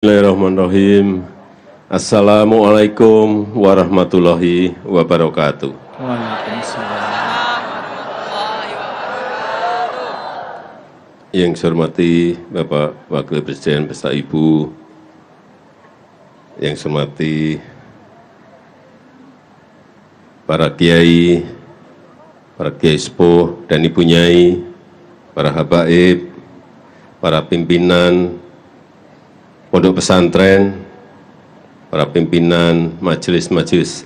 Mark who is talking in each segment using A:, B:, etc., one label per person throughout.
A: Bismillahirrahmanirrahim. Assalamualaikum warahmatullahi wabarakatuh.
B: Waalaikumsalam.
A: Yang saya hormati Bapak Wakil Presiden beserta Ibu, yang saya hormati para kiai sepuh dan ibu nyai, para habaib, para pimpinan pondok pesantren, para pimpinan majelis-majelis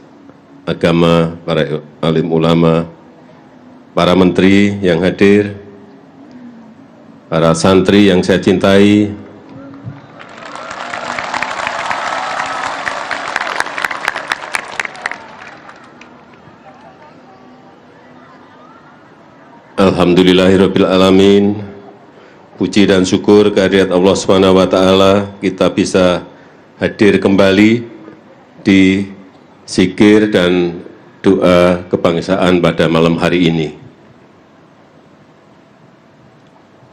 A: agama, para alim ulama, para menteri yang hadir, para santri yang saya cintai, alhamdulillahirabbil alamin. Puji dan syukur kehadirat Allah SWT, kita bisa hadir kembali di zikir dan doa kebangsaan pada malam hari ini.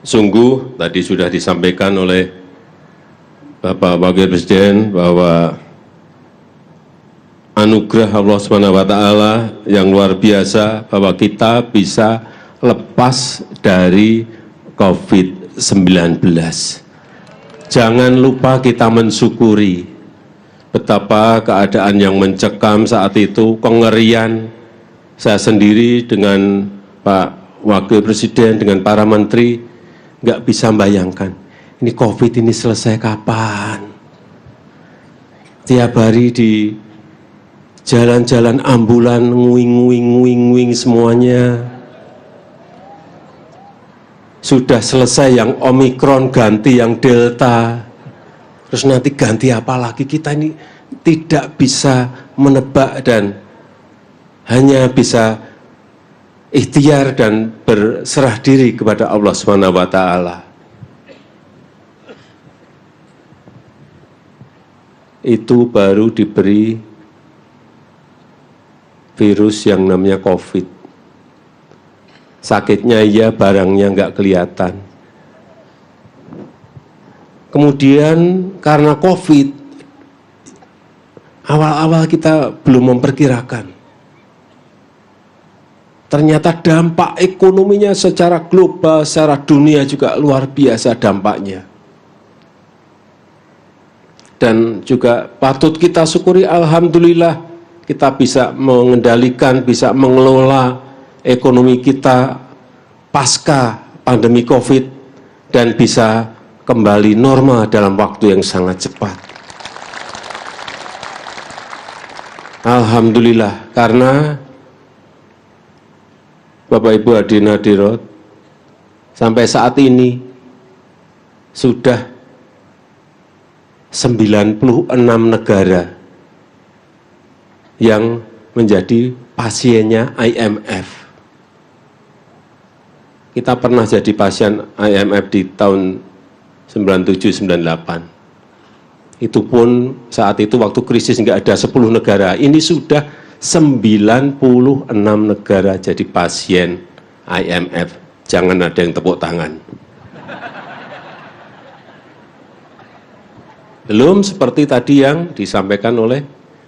A: Sungguh tadi sudah disampaikan oleh Bapak Wakil Presiden bahwa anugerah Allah SWT yang luar biasa bahwa kita bisa lepas dari COVID-19. Jangan lupa kita mensyukuri betapa keadaan yang mencekam saat itu, kengerian. Saya sendiri dengan Pak Wakil Presiden, dengan para menteri, nggak bisa membayangkan, ini COVID ini selesai kapan. Tiap hari di jalan-jalan ambulan, nguing semuanya. Sudah selesai yang Omikron, ganti yang Delta, terus nanti ganti apa lagi, kita ini tidak bisa menebak dan hanya bisa ikhtiar dan berserah diri kepada Allah SWT. Itu baru diberi virus yang namanya COVID. Sakitnya iya, barangnya nggak kelihatan. Kemudian karena COVID, awal-awal kita belum memperkirakan. Ternyata dampak ekonominya secara global, secara dunia juga luar biasa dampaknya. Dan juga patut kita syukuri, alhamdulillah kita bisa mengendalikan, bisa mengelola ekonomi kita pasca pandemi COVID dan bisa kembali normal dalam waktu yang sangat cepat. Alhamdulillah, karena Bapak Ibu hadirin hadirat, sampai saat ini sudah 96 negara yang menjadi pasiennya IMF. Kita pernah jadi pasien IMF di tahun 97-98. Itu pun saat itu waktu krisis nggak ada 10 negara. Ini sudah 96 negara jadi pasien IMF. Jangan ada yang tepuk tangan. Belum seperti tadi yang disampaikan oleh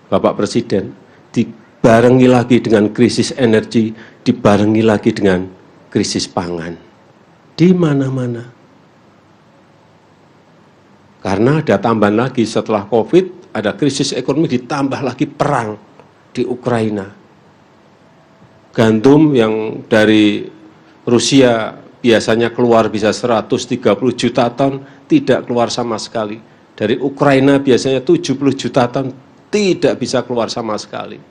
A: Bapak Presiden. Dibarengi lagi dengan krisis energi, dibarengi lagi dengan krisis pangan di mana-mana. Karena ada tambahan lagi setelah COVID, ada krisis ekonomi, ditambah lagi perang di Ukraina. Gandum yang dari Rusia biasanya keluar bisa 130 juta ton, tidak keluar sama sekali. Dari Ukraina biasanya 70 juta ton, tidak bisa keluar sama sekali.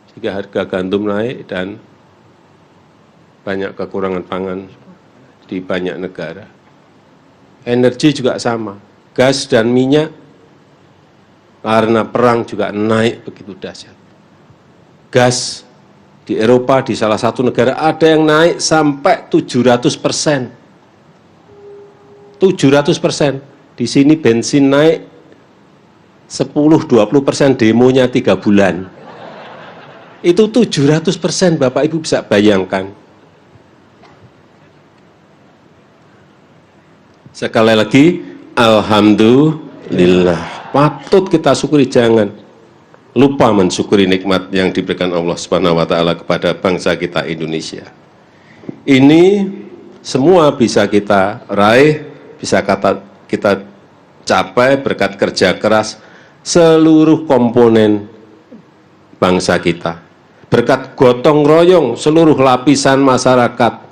A: Sehingga harga gandum naik dan banyak kekurangan pangan di banyak negara. Energi juga sama, gas dan minyak karena perang juga naik begitu dahsyat. Gas di Eropa, di salah satu negara ada yang naik sampai 700%. 700%. Di sini bensin naik 10-20%, demonya 3 bulan. Itu 700%, Bapak Ibu bisa bayangkan. Sekali lagi, Alhamdulillah. Patut kita syukuri, jangan lupa mensyukuri nikmat yang diberikan Allah Subhanahu wa taala kepada bangsa kita Indonesia. Ini semua bisa kita raih, bisa kita capai berkat kerja keras seluruh komponen bangsa kita. Berkat gotong royong seluruh lapisan masyarakat.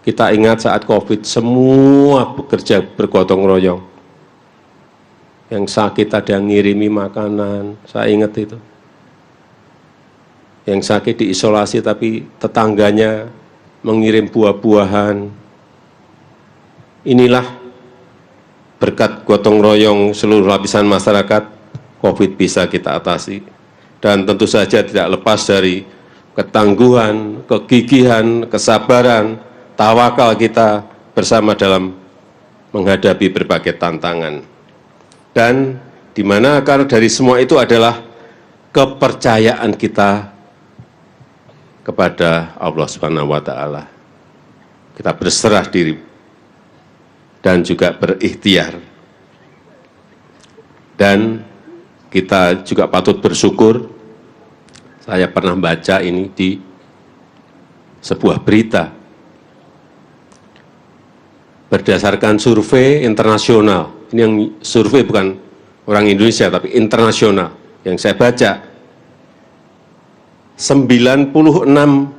A: Kita ingat saat COVID, semua bekerja bergotong royong. Yang sakit ada yang ngirimi makanan, saya ingat itu. Yang sakit diisolasi tapi tetangganya mengirim buah-buahan. Inilah berkat gotong royong seluruh lapisan masyarakat, COVID bisa kita atasi. Dan tentu saja tidak lepas dari ketangguhan, kegigihan, kesabaran, tawakal kita bersama dalam menghadapi berbagai tantangan. Dan di mana akar dari semua itu adalah kepercayaan kita kepada Allah Subhanahu wa taala. Kita berserah diri dan juga berikhtiar. Dan kita juga patut bersyukur. Saya pernah baca ini di sebuah berita. Berdasarkan survei internasional, ini yang survei bukan orang Indonesia tapi internasional, yang saya baca, 96%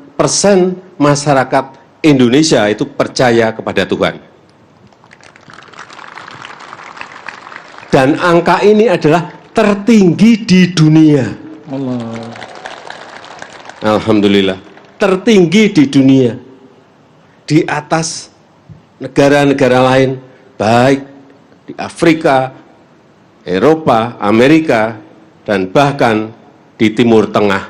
A: masyarakat Indonesia itu percaya kepada Tuhan. Dan angka ini adalah tertinggi di dunia.
B: Allah.
A: Alhamdulillah, tertinggi di dunia. Di atas negara-negara lain, baik di Afrika, Eropa, Amerika, dan bahkan di Timur Tengah.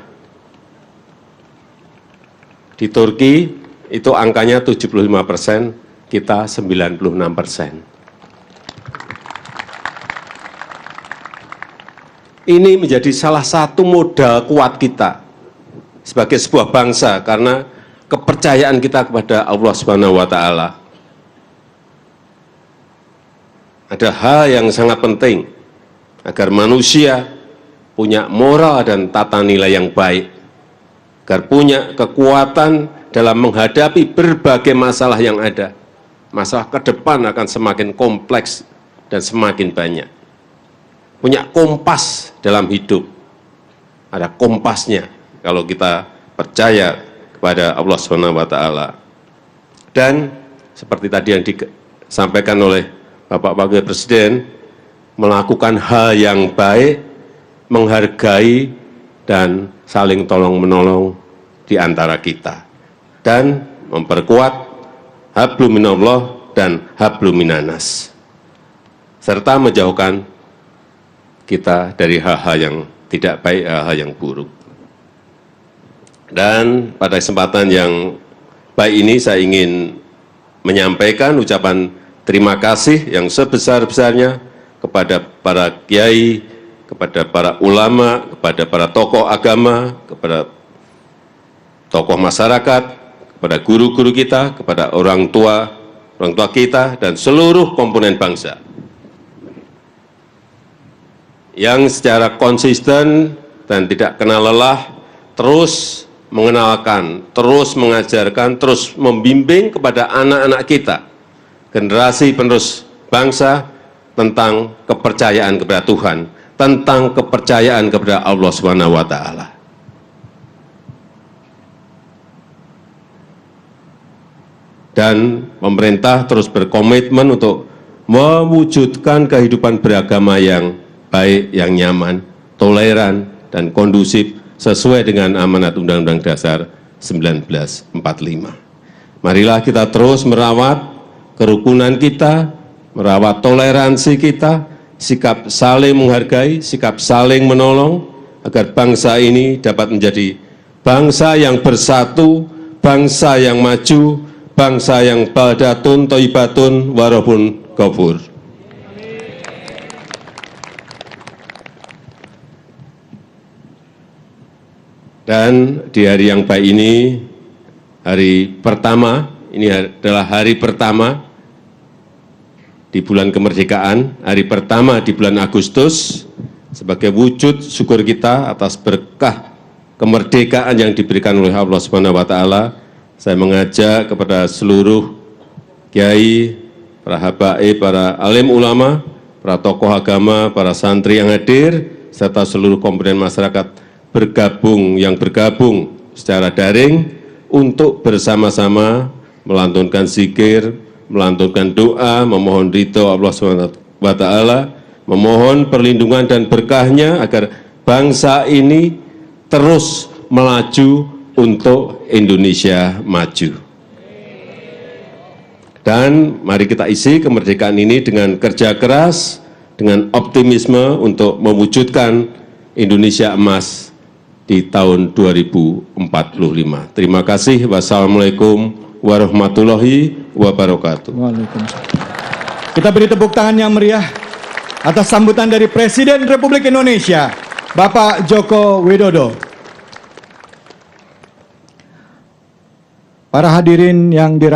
A: Di Turki itu angkanya 75%, kita 96%. Ini menjadi salah satu modal kuat kita sebagai sebuah bangsa karena kepercayaan kita kepada Allah Subhanahu wa taala. Ada hal yang sangat penting agar manusia punya moral dan tata nilai yang baik, agar punya kekuatan dalam menghadapi berbagai masalah yang ada. Masalah ke depan akan semakin kompleks dan semakin banyak. Punya kompas dalam hidup. Ada kompasnya kalau kita percaya kepada Allah Subhanahu wa taala. Dan seperti tadi yang disampaikan oleh Bapak Wakil Presiden, melakukan hal yang baik, menghargai dan saling tolong-menolong di antara kita. Dan memperkuat hablum minallah dan hablum minanas. Serta menjauhkan kita dari hal-hal yang tidak baik, hal-hal yang buruk. Dan pada kesempatan yang baik ini saya ingin menyampaikan ucapan terima kasih yang sebesar-besarnya kepada para kiai, kepada para ulama, kepada para tokoh agama, kepada tokoh masyarakat, kepada guru-guru kita, kepada orang tua kita, dan seluruh komponen bangsa yang secara konsisten dan tidak kenal lelah terus mengenalkan, terus mengajarkan, terus membimbing kepada anak-anak kita, generasi penerus bangsa, tentang kepercayaan kepada Tuhan, tentang kepercayaan kepada Allah Subhanahu wa taala. Dan pemerintah terus berkomitmen untuk mewujudkan kehidupan beragama yang baik, yang nyaman, toleran, dan kondusif sesuai dengan amanat Undang-Undang Dasar 1945. Marilah kita terus merawat kerukunan kita, merawat toleransi kita, sikap saling menghargai, sikap saling menolong, agar bangsa ini dapat menjadi bangsa yang bersatu, bangsa yang maju, bangsa yang baldatun, thayyibatun, warabun ghafur. Dan di hari yang baik ini, hari pertama, ini adalah hari pertama di bulan kemerdekaan, hari pertama di bulan Agustus, sebagai wujud syukur kita atas berkah kemerdekaan yang diberikan oleh Allah Subhanahu wa taala, saya mengajak kepada seluruh kiai, para habaib, para alim ulama, para tokoh agama, para santri yang hadir, serta seluruh komponen masyarakat bergabung secara daring untuk bersama-sama melantunkan zikir, melantunkan doa, memohon ridho Allah SWT, memohon perlindungan dan berkahnya agar bangsa ini terus melaju untuk Indonesia maju. Dan mari kita isi kemerdekaan ini dengan kerja keras, dengan optimisme untuk mewujudkan Indonesia emas di tahun 2045. Terima kasih. Wassalamualaikum warahmatullahi wabarakatuh.
C: Waalaikumsalam. Kita beri tepuk tangan yang meriah atas sambutan dari Presiden Republik Indonesia, Bapak Joko Widodo. Para hadirin yang dirahmati